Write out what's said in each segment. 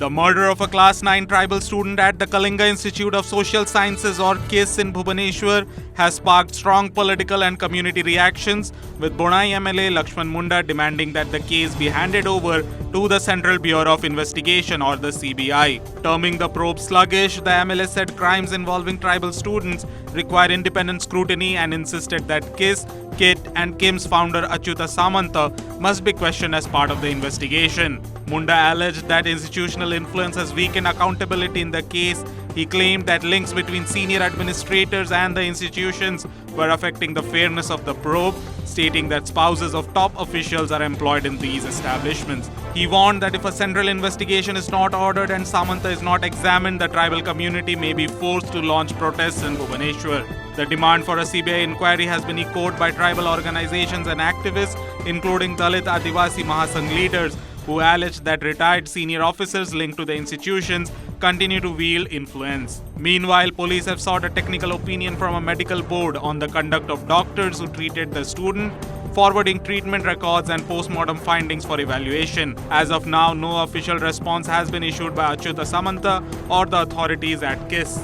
The murder of a class 9 tribal student at the Kalinga Institute of Social Sciences or KISS in Bhubaneswar has sparked strong political and community reactions, with Bonai MLA Lakshman Munda demanding that the case be handed over to the Central Bureau of Investigation or the CBI. Terming the probe sluggish, the MLA said crimes involving tribal students require independent scrutiny and insisted that KISS, KIT and KIM's founder Achyuta Samanta must be questioned as part of the investigation. Munda alleged that institutional influence has weakened accountability in the case. He claimed that links between senior administrators and the institutions were affecting the fairness of the probe, stating that spouses of top officials are employed in these establishments. He warned that if a central investigation is not ordered and Samanta is not examined, the tribal community may be forced to launch protests in Bhubaneswar. The demand for a CBI inquiry has been echoed by tribal organizations and activists, including Dalit Adivasi Mahasangh leaders, who alleged that retired senior officers linked to the institutions continue to wield influence. Meanwhile, police have sought a technical opinion from a medical board on the conduct of doctors who treated the student, forwarding treatment records and post-mortem findings for evaluation. As of now, no official response has been issued by Achyuta Samanta or the authorities at KISS.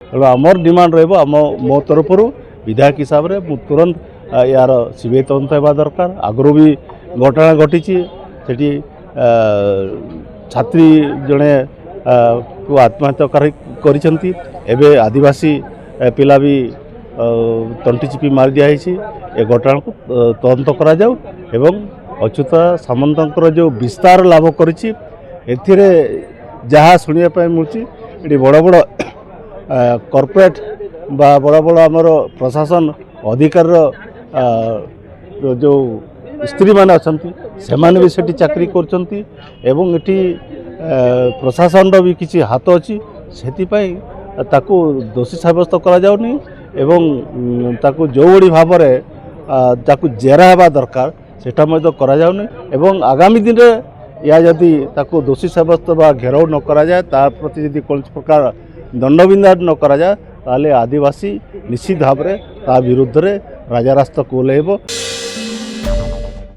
आमर demand मो तरफ विधायक हिसाब से तुरंत यार CBI तदंत होगा दरकार। आगु भी घटना घटी सेठी छात्री जड़े को आत्महत्या कर आदिवासी पिला भी तंटी चिपी मारी दिखाई। ए घटना को तदंत करा जाऊ एवं अच्युता सामंतर जो विस्तार लाभ कर जहाँ शुणापी मिलूँ बड़ बड़ कॉर्पोरेट बा बड़ा बड़ा आमर प्रशासन अधिकार जो स्त्री माने अछंती से माने भी सेठी चाकरी करछंती एवं एठी प्रशासन भी किछि हाथ अछि सेति पई ताकू दोषी साब्यस्त करा जाउनी एवं ताकू जो बड़ी भाव रे ताकू जेरा हेबा दरकार सेटा मध्य करा जाउनी एवं आगामी दिन रे या यदि ताकू दोषी साब्यस्त बा घेराव न करा जाए ता प्रति यदि कोन प्रकार दंडबिंदान न करा जाए ताले आदिवासी निश्चित भाव ता विरुद्ध रे राजा रास्ता को ओह्लैब।